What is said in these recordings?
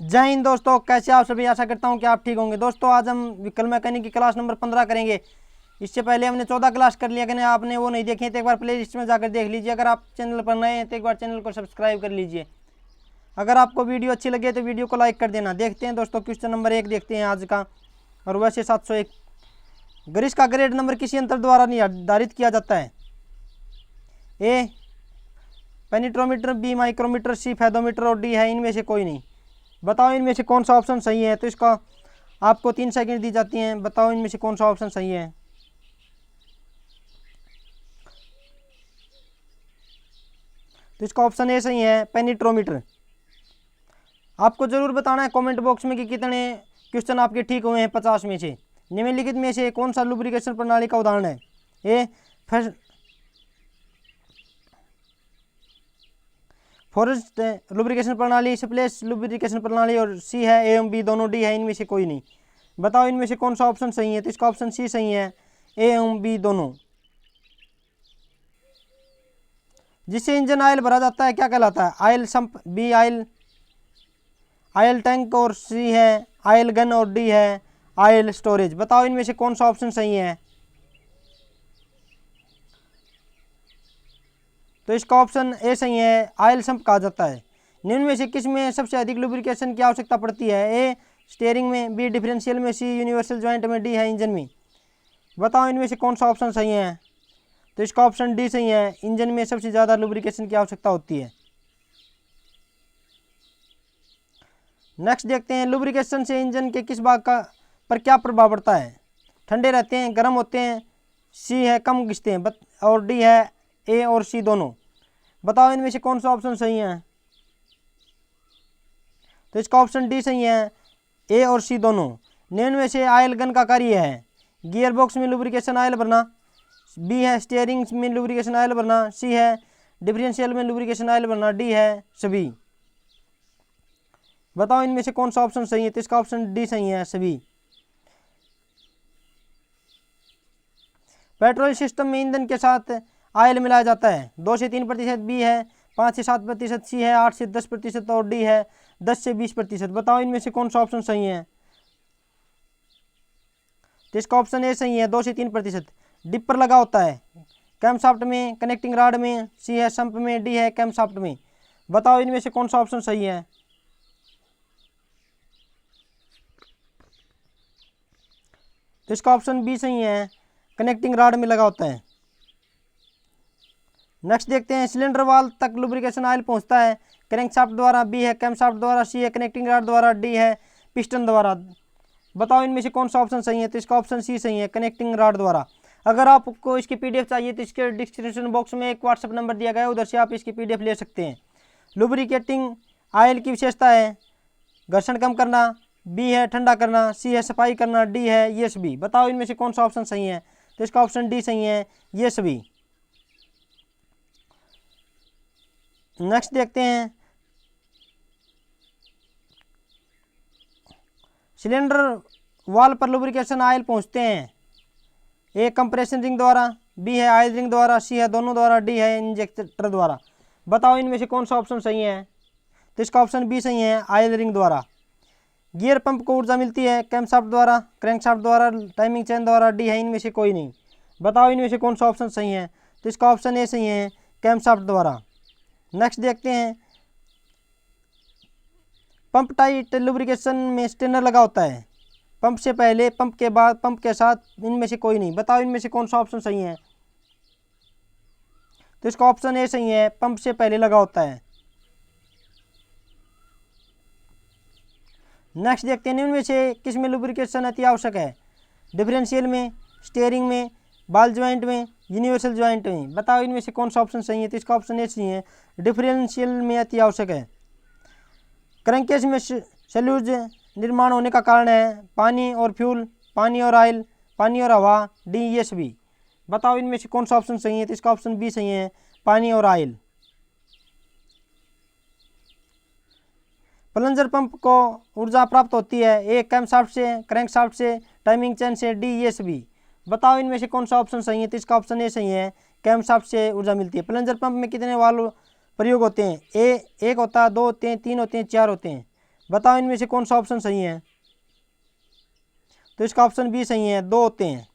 जय हिंद दोस्तों, कैसे आप सभी। आशा करता हूं कि आप ठीक होंगे। दोस्तों आज हम व्हीकल मैकेनिक की क्लास नंबर 15 करेंगे। इससे पहले हमने 14 क्लास कर लिया। अगर आपने वो नहीं देखे तो एक बार प्ले लिस्ट में जाकर देख लीजिए। अगर आप चैनल पर नए हैं तो एक बार चैनल को सब्सक्राइब कर लीजिए। अगर आपको वीडियो अच्छी लगे तो वीडियो को लाइक कर देना। देखते हैं दोस्तों, क्वेश्चन नंबर 1 देखते हैं आज का। और वैसे 701 गरिश का ग्रेड नंबर किसी यंत्र द्वारा निर्धारित किया जाता है। ए पेनिट्रोमीटर, बी माइक्रोमीटर, सी फेदोमीटर और डी है इनमें से कोई नहीं। बताओ इनमें से कौन सा ऑप्शन सही है। तो इसका आपको 3 सेकंड दी जाती हैं। बताओ इनमें से कौन सा ऑप्शन सही है। तो इसका ऑप्शन ए सही है, पेनिट्रोमीटर। आपको जरूर बताना है कमेंट बॉक्स में कि कितने क्वेश्चन आपके ठीक हुए हैं 50 में से। निम्नलिखित में से कौन सा लुब्रिकेशन प्रणाली का उदाहरण है। ए फॉरेस्ट लुब्रिकेशन प्रणाली, स्प्लेश लुब्रिकेशन प्रणाली और सी है ए एवं बी दोनों, डी है इनमें से कोई नहीं। बताओ इनमें से कौन सा ऑप्शन सही है। तो इसका ऑप्शन सी सही है, ए एवं बी दोनों। जिससे इंजन ऑयल भरा जाता है क्या कहलाता है। Oil sump, B oil tank और सी है ऑयल गन और डी है ऑयल स्टोरेज। बताओ इनमें से कौन सा ऑप्शन सही है। तो इसका ऑप्शन ए सही है, ऑयल संप कहा जाता है। निम्न में से किस में सबसे अधिक लुब्रिकेशन की आवश्यकता पड़ती है। ए स्टीयरिंग में, बी डिफरेंशियल में, सी यूनिवर्सल जॉइंट में, डी है इंजन में। बताओ इनमें से कौन सा ऑप्शन सही है। तो इसका ऑप्शन डी सही है, इंजन में सबसे ज़्यादा लुब्रिकेशन की आवश्यकता होती है। नेक्स्ट देखते हैं, लुब्रिकेशन से इंजन के किस भाग का पर क्या प्रभाव पड़ता है। ठंडे रहते हैं, गर्म होते हैं, सी है कम घिसते हैं और डी है ए और सी दोनों। बताओ इनमें से कौन सा ऑप्शन सही है। तो इसका ऑप्शन डी सही है, ए और सी दोनों। निम्न में से ऑयल गन का कार्य है। गियर बॉक्स में लुब्रिकेशन ऑयल भरना, बी है स्टीयरिंग में लुब्रिकेशन ऑयल भरना, सी है डिफरेंशियल में लुब्रिकेशन ऑयल भरना, डी है सभी। बताओ इनमें से कौन सा ऑप्शन सही है। तो इसका ऑप्शन डी सही है, सभी। पेट्रोल सिस्टम में ईंधन के साथ ऑयल मिलाया जाता है। 2 से 3%, बी है 5 से 7%, सी है 8 से 10% और डी है 10 से 20%। बताओ इनमें से कौन सा ऑप्शन सही है। तो इसका ऑप्शन ए सही है, 2 से 3%। डिपर लगा होता है कैमशाफ्ट में, कनेक्टिंग रॉड में, सी है संप में, डी है कैमशाफ्ट में। बताओ इनमें से कौन सा ऑप्शन सही है। तो इसका ऑप्शन बी सही है, कनेक्टिंग रॉड में लगा होता है। नेक्स्ट देखते हैं, सिलेंडर वाल तक लुब्रिकेशन ऑयल पहुंचता है क्रैंकशाफ्ट द्वारा, बी है कैमशाफ्ट द्वारा, सी है कनेक्टिंग रॉड द्वारा, डी है पिस्टन द्वारा। बताओ इनमें से कौन सा ऑप्शन सही है। तो इसका ऑप्शन सी सही है, कनेक्टिंग रॉड द्वारा। अगर आपको इसकी पीडीएफ चाहिए तो इसके डिस्क्रिप्शन बॉक्स में एक व्हाट्सएप नंबर दिया गया है, उधर से आप इसकी पीडीएफ ले सकते हैं। लुब्रिकेटिंग ऑयल की विशेषता है घर्षण कम करना, बी है ठंडा करना, सी है सफाई करना, डी है ये सभी। बताओ इनमें से कौन सा ऑप्शन सही है। तो इसका ऑप्शन डी सही है, ये सभी। नेक्स्ट देखते हैं, सिलेंडर वाल पर लुब्रिकेशन ऑयल पहुंचते हैं। ए कंप्रेशन रिंग द्वारा, बी है ऑयल रिंग द्वारा, सी है दोनों द्वारा, डी है इंजेक्टर द्वारा। बताओ इनमें से कौन सा ऑप्शन सही है। तो इसका ऑप्शन बी सही है, ऑयल रिंग द्वारा। गियर पंप को ऊर्जा मिलती है कैमशाफ्ट द्वारा, क्रैंकशाफ्ट द्वारा, टाइमिंग चेन द्वारा, डी है इनमें से कोई नहीं। बताओ इनमें से कौन सा ऑप्शन सही है। तो इसका ऑप्शन ए सही है, कैमशाफ्ट द्वारा। नेक्स्ट देखते हैं, पंप टाइट लुब्रिकेशन में स्टेनर लगा होता है। पंप से पहले, पंप के बाद, पंप के साथ, इनमें से कोई नहीं। बताओ इनमें से कौन सा ऑप्शन सही है। तो इसका ऑप्शन ए सही है, पंप से पहले लगा होता है। नेक्स्ट देखते हैं, इनमें से किस में लुब्रिकेशन अति आवश्यक है। डिफरेंशियल में, स्टीयरिंग में, बॉल ज्वाइंट में, यूनिवर्सल ज्वाइंट में। बताओ इनमें से कौन सा ऑप्शन सही है। तो इसका ऑप्शन ए सही है, डिफरेंशियल में अति आवश्यक है। क्रैंकेज में सैल्यूज निर्माण होने का कारण है पानी और फ्यूल, पानी और ऑयल, पानी और हवा, डी ये सभी। बताओ इनमें से कौन सा ऑप्शन सही है। तो इसका ऑप्शन बी सही है, पानी और ऑयल। प्लंजर पंप को ऊर्जा प्राप्त होती है। ए कैमशाफ्ट से, क्रैंकशाफ्ट से, टाइमिंग चेन से, डी ये सभी। बताओ इनमें से कौन सा ऑप्शन सही है। तो इसका ऑप्शन ए सही है, कैमशाफ्ट से ऊर्जा मिलती है। प्लंजर पंप में कितने वाल्व प्रयोग होते हैं। ए 1 होता है, 2 होते हैं, 3 होते हैं, 4 होते हैं। बताओ इनमें से कौन सा ऑप्शन सही है। तो इसका ऑप्शन बी सही है, 2 होते हैं।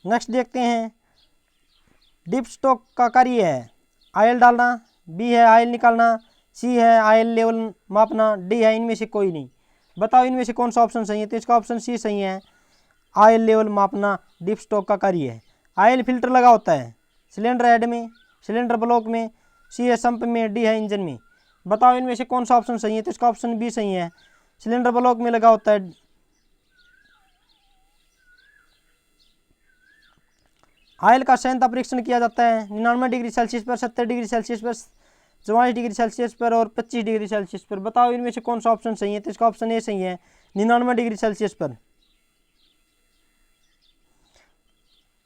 नेक्स्ट देखते हैं, डिप स्टॉक का कार्य है आयल डालना, बी है आयल निकालना, सी है आयल लेवल मापना, डी है इनमें से कोई नहीं। बताओ इनमें से कौन सा ऑप्शन सही है। तो इसका ऑप्शन सी सही है, आयल लेवल मापना डिप स्टॉक का कार्य है। आयल फिल्टर लगा होता है सिलेंडर हेड में, सिलेंडर ब्लॉक में, सी है संप में, डी है इंजन में। बताओ इनमें से कौन सा ऑप्शन सही है। तो इसका ऑप्शन बी सही है, सिलेंडर ब्लॉक में लगा होता है। आयल का संयंत्र परीक्षण किया जाता है 99 डिग्री सेल्सियस पर, 70 डिग्री सेल्सियस पर, 44 डिग्री सेल्सियस पर और 25 डिग्री सेल्सियस पर। बताओ इनमें से कौन सा ऑप्शन सही है। तो इसका ऑप्शन ए सही है, 99 डिग्री सेल्सियस पर।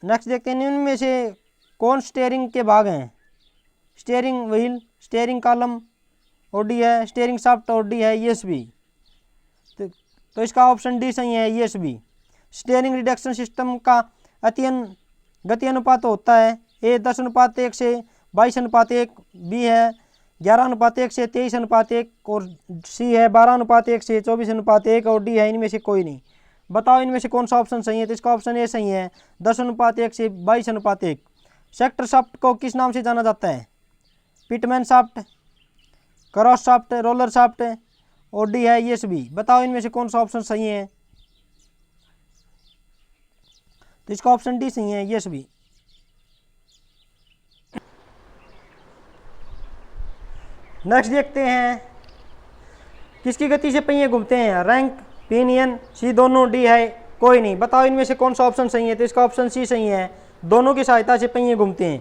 नेक्स्ट देखते हैं, इनमें से कौन स्टीयरिंग के भाग हैं। स्टीयरिंग व्हील, स्टीयरिंग कॉलम और डी है स्टीयरिंग शाफ्ट और डी है ईएसबी। तो इसका ऑप्शन डी सही है, ईएसबी। स्टीयरिंग रिडक्शन सिस्टम का अत्ययन गति अनुपात होता है, ए 10:1 से 22:1, बी है 11:1 से 23:1 और सी है 12:1 से 24:1 और डी है इनमें से कोई नहीं। बताओ इनमें से कौन सा ऑप्शन सही है। तो इसका ऑप्शन ए सही है, 10:1 से 22:1। सेक्टर शाफ्ट को किस नाम से जाना जाता है। Pitman shaft, cross shaft, roller shaft और डी है ईएसबी। बताओ इनमें से कौन सा ऑप्शन सही है। तो इसका ऑप्शन डी सही है, ईएसबी। नेक्स्ट देखते हैं, किसकी गति से पहिए घूमते हैं। रैंक, पिनियन, सी दोनों, डी है कोई नहीं। बताओ इनमें से कौन सा ऑप्शन सही है। तो इसका ऑप्शन सी सही है, दोनों की सहायता से पहिए घूमते हैं।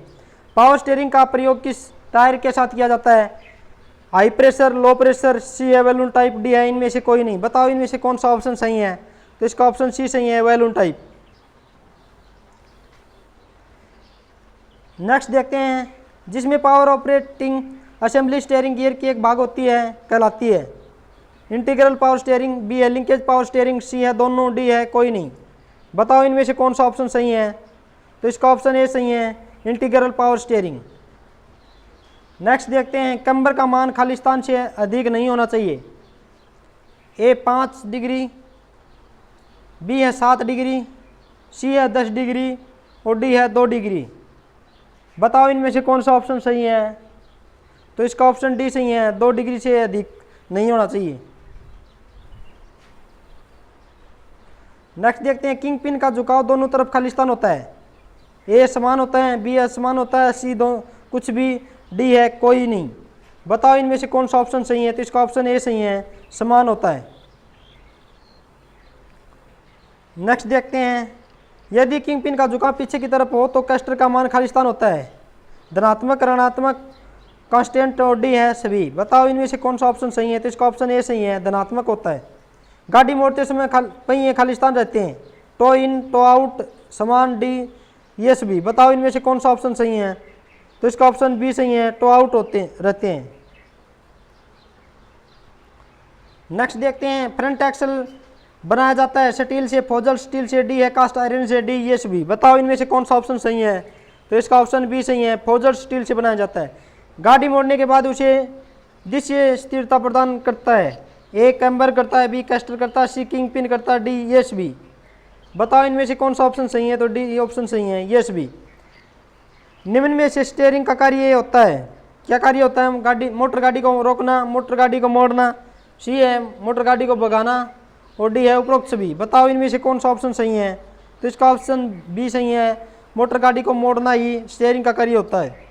पावर स्टीयरिंग का प्रयोग किस टायर के साथ किया जाता है। हाई प्रेशर, लो प्रेशर, सी है बैलून टाइप, डी है इनमें से कोई नहीं। बताओ इनमें से कौन सा ऑप्शन सही है। तो इसका ऑप्शन सी सही है, बैलून टाइप। नेक्स्ट देखते हैं, जिसमें power operating assembly steering gear की एक भाग होती है कहलाती है। इंटीग्रल पावर स्टीयरिंग, बी है लिंकेज पावर स्टीयरिंग, सी है दोनों, डी है कोई नहीं। बताओ इनमें से कौन सा ऑप्शन सही है। तो इसका ऑप्शन ए सही है, इंटीग्रल पावर स्टीयरिंग। नेक्स्ट देखते हैं, कैम्बर का मान खालिस्तान से अधिक नहीं होना चाहिए। ए 5 डिग्री, बी है 7 डिग्री, सी है 10 डिग्री और डी है 2 डिग्री। बताओ इनमें से कौन सा ऑप्शन सही है। तो इसका ऑप्शन डी सही है, 2 डिग्री से अधिक नहीं होना चाहिए। नेक्स्ट देखते हैं, किंग पिन का झुकाव दोनों तरफ खालिस्तान होता है। ए समान होता है, बी असमान होता है, सी दो कुछ भी, डी है कोई नहीं। बताओ इनमें से कौन सा ऑप्शन सही है। तो इसका ऑप्शन ए सही है, समान होता है। नेक्स्ट देखते हैं, यदि किंग पिन का झुकाव पीछे की तरफ हो तो कैस्टर का मान खालिस्तान होता है। धनात्मक, ऋणात्मक, कांस्टेंट और डी है सभी। बताओ इनमें से कौन सा ऑप्शन सही है। तो इसका ऑप्शन ए सही है, धनात्मक होता है। गाड़ी मोड़ते समय पहिए खालिस्तान रहते हैं। टो इन, टो आउट, समान, डी, यस बी। बताओ इनमें से कौन सा ऑप्शन सही है। तो इसका ऑप्शन बी सही है, टो आउट रहते हैं। नेक्स्ट देखते हैं, फ्रंट एक्सल बनाया जाता है स्टील से, फोजल स्टील से, डी है कास्ट आयरन से, डी यस बी। बताओ इनमें से कौन सा ऑप्शन सही है। तो इसका ऑप्शन बी सही है, फोजल स्टील से बनाया जाता है। गाड़ी मोड़ने के बाद उसे दृश्य स्थिरता प्रदान करता है। ए कैम्बर करता है, बी कैस्टर करता है, सी किंग पिन करता है, डी यस बी। बताओ इनमें से कौन सा ऑप्शन सही है। तो डी ऑप्शन सही है, यस बी। निम्न में से स्टीयरिंग का कार्य ये होता है, क्या कार्य होता है। गाड़ी, मोटर गाड़ी को रोकना, मोटर गाड़ी को मोड़ना, सी है मोटर गाड़ी को भगाना और डी है उपरोक्त सभी। बताओ इनमें से कौन सा ऑप्शन सही है। तो इसका ऑप्शन बी सही है, मोटर गाड़ी को मोड़ना ही स्टीयरिंग का कार्य होता है।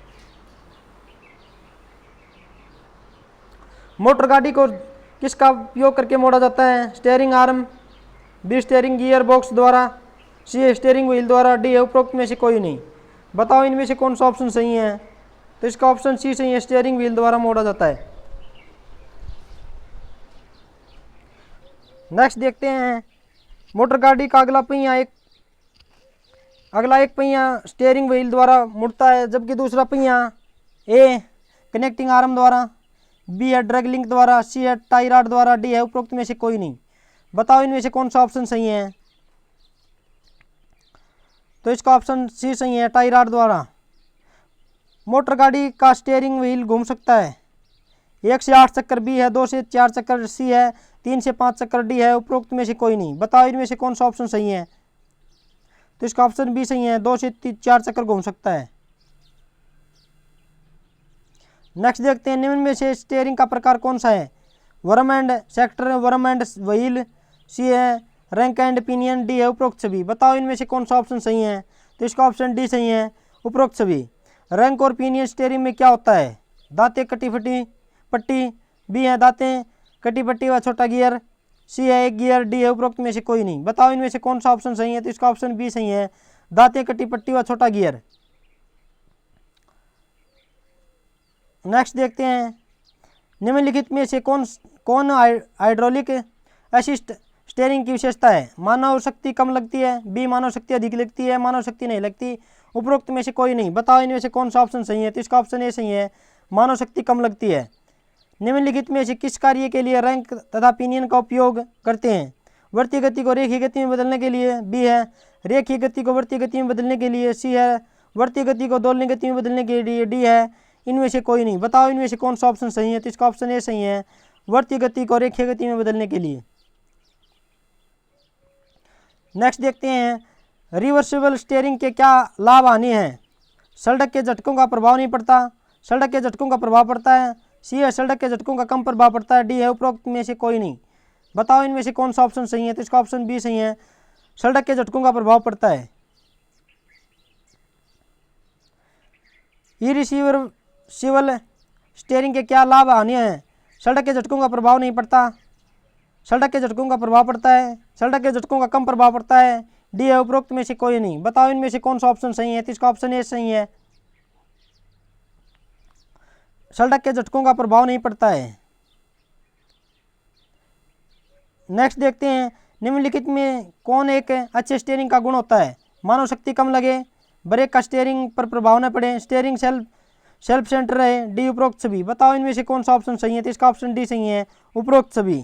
मोटर गाड़ी को किसका उपयोग करके मोड़ा जाता है। Steering arm, B steering gear box द्वारा, सी स्टीयरिंग व्हील द्वारा, डी है उपरोक्त में से कोई नहीं। बताओ इनमें से कौन सा ऑप्शन सही है। तो इसका ऑप्शन सी सही है, स्टीयरिंग व्हील द्वारा मोड़ा जाता है। नेक्स्ट देखते हैं, मोटर गाड़ी का अगला एक पहिया स्टीयरिंग व्हील द्वारा मुड़ता है, जबकि दूसरा पहिया ए कनेक्टिंग आर्म द्वारा, बी है ड्रैग लिंक द्वारा, सी है टाई रॉड द्वारा, डी है उपरोक्त में से कोई नहीं। बताओ इनमें से कौन सा ऑप्शन सही है। तो इसका ऑप्शन सी सही है, टाई रॉड द्वारा। मोटर गाड़ी का स्टीयरिंग व्हील घूम सकता है? 1 से 8 चक्कर बी है, 2 से 4 चक्कर सी है, 3 से 5 चक्कर डी है, उपरोक्त में से कोई नहीं। बताओ इनमें से कौन सा ऑप्शन सही है? तो इसका ऑप्शन बी सही है, 2 से 4 चक्कर घूम सकता है। नेक्स्ट देखते हैं, निम्न में से स्टीयरिंग का प्रकार कौन सा है? Worm and sector, worm and wheel, C है रैंक एंड पिनियन, डी है उपरोक्त सभी। बताओ इनमें से कौन सा ऑप्शन सही है? तो इसका ऑप्शन डी सही है, उपरोक्त सभी। रैंक और पिनियन स्टीयरिंग में क्या होता है? दांतें कटी फटी पट्टी, बी है दांतें कटी पट्टी व छोटा गियर, सी है एक गियर, डी है उपरोक्त में से कोई नहीं। बताओ इनमें से कौन सा ऑप्शन सही है? तो इसका ऑप्शन बी सही है, दांतें कटी पट्टी व छोटा गियर। नेक्स्ट देखते हैं, निम्नलिखित में से कौन हाइड्रोलिक असिस्ट स्टीयरिंग की विशेषता है? मानव शक्ति कम लगती है, बी मानव शक्ति अधिक लगती है, मानव शक्ति नहीं लगती, उपरोक्त में से कोई नहीं। बताओ इनमें से कौन सा ऑप्शन सही है? तो इसका ऑप्शन ए सही है, मानव शक्ति कम लगती है। निम्नलिखित में से किस कार्य के लिए रैंक तथा पिनियन का उपयोग करते हैं? वर्तीय गति को रेखीय गति में बदलने के लिए, बी है रेखीय गति को वर्तीय गति में बदलने के लिए, सी है वर्तीय गति को दोलनीय गति में बदलने के लिए, डी है इनमें से कोई नहीं। बताओ इनमें से कौन सा ऑप्शन सही है? तो इसका ऑप्शन ए सही है, वर्तीय गति को रेखीय गति में बदलने के लिए। नेक्स्ट देखते हैं, रिवर्सिबल स्टीयरिंग के क्या लाभ हानि हैं? सड़क के झटकों का प्रभाव नहीं पड़ता, सड़क के झटकों का प्रभाव पड़ता है, सी है सड़क के झटकों का कम प्रभाव पड़ता है, डी है उपरोक्त में से कोई नहीं। बताओ इनमें से कौन सा ऑप्शन सही है? तो इसका ऑप्शन बी सही है, सड़क के झटकों का प्रभाव पड़ता है। इरिवर्सिबल स्टीयरिंग के क्या लाभ हानि हैं? सड़क के झटकों का प्रभाव नहीं पड़ता, सड़क के झटकों का प्रभाव पड़ता है, सड़क के झटकों का कम प्रभाव पड़ता है, डी है उपरोक्त में से कोई नहीं। बताओ इनमें से कौन सा ऑप्शन सही है? तो इसका ऑप्शन ए सही है, सड़क के झटकों का प्रभाव नहीं पड़ता है। नेक्स्ट देखते हैं, निम्नलिखित में कौन एक अच्छे स्टीयरिंग का गुण होता है? मानव शक्ति कम लगे, ब्रेक का स्टीयरिंग पर प्रभाव न पड़े, स्टीयरिंग सेल्फ सेंटर रहे, डी उपरोक्त सभी। बताओ इनमें से कौन सा ऑप्शन सही है? तो इसका ऑप्शन डी सही है, उपरोक्त सभी।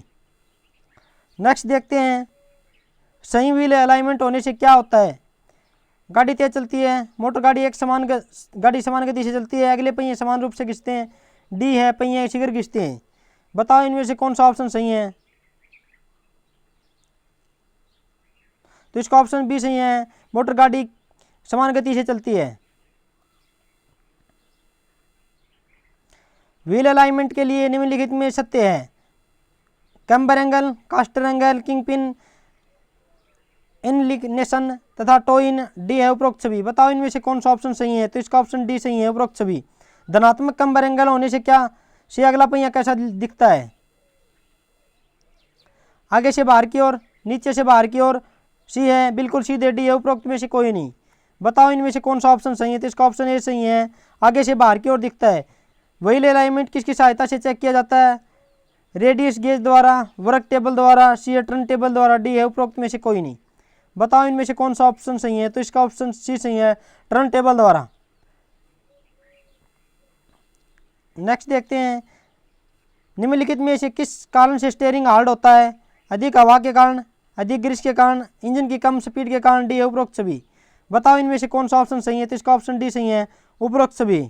नेक्स्ट देखते हैं, सही व्हील अलाइनमेंट होने से क्या होता है? गाड़ी तेज चलती है, मोटर गाड़ी गाड़ी समान गति से चलती है, अगले पहिए समान रूप से खिंचते हैं, डी है पहिए शीघ्र खिंचते हैं। बताओ इनमें से कौन सा ऑप्शन सही है? तो इसका ऑप्शन बी सही है, मोटर गाड़ी समान गति से चलती है। व्हील अलाइनमेंट के लिए निम्नलिखित में सत्य है? Camber angle, castor angle, king pin, inclination तथा टोइन, डी है उपरोक्त सभी। बताओ इनमें से कौन सा ऑप्शन सही है? तो इसका ऑप्शन डी सही है, उपरोक्त सभी। धनात्मक कैम्बर एंगल होने से क्या से अगला पहिया कैसा दिखता है? आगे से बाहर की ओर, नीचे से बाहर की ओर, सी है बिल्कुल सीधे, डी है उपरोक्त में से कोई नहीं। बताओ इनमें से कौन सा ऑप्शन सही है? तो इसका ऑप्शन ए सही है, आगे से बाहर की ओर दिखता है। व्हील अलाइनमेंट किसकी सहायता से चेक किया जाता है? रेडियस गेज द्वारा, वर्क टेबल द्वारा, सी है टर्न टेबल द्वारा, डी है उपरोक्त में से कोई नहीं। बताओ इनमें से कौन सा ऑप्शन सही है? तो इसका ऑप्शन सी सही है, टर्न टेबल द्वारा। नेक्स्ट देखते हैं, निम्नलिखित में से किस कारण से स्टीयरिंग हार्ड होता है? अधिक हवा के कारण, अधिक ग्रीस के कारण, इंजन की कम स्पीड के कारण, डी है उपरोक्त सभी। बताओ इनमें से कौन सा ऑप्शन सही है? तो इसका ऑप्शन डी सही है, उपरोक्त सभी।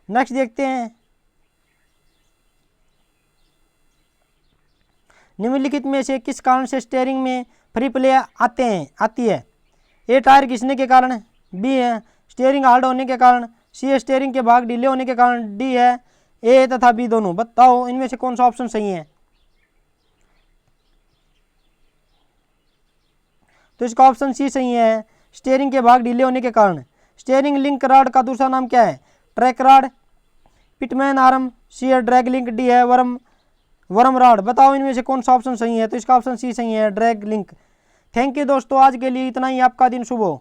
नेक्स्ट देखते हैं, निम्नलिखित में से किस कारण से स्टीयरिंग में फ्री प्ले आती है? ए टायर घिसने के कारण, बी है स्टीयरिंग हार्ड होने के कारण, सी है स्टीयरिंग के भाग ढीले होने के कारण, डी है ए तथा बी दोनों। बताओ इनमें से कौन सा ऑप्शन सही है? तो इसका ऑप्शन सी सही है, स्टीयरिंग के भाग ढीले होने के कारण। स्टीयरिंग लिंक रॉड का दूसरा नाम क्या है? ट्रैक रॉड, पिटमैन आर्म, सी है ड्रैग लिंक, डी है वर्म रॉड। बताओ इनमें से कौन सा ऑप्शन सही है? तो इसका ऑप्शन सी सही है, ड्रैग लिंक। थैंक यू दोस्तों, आज के लिए इतना ही। आपका दिन शुभ हो।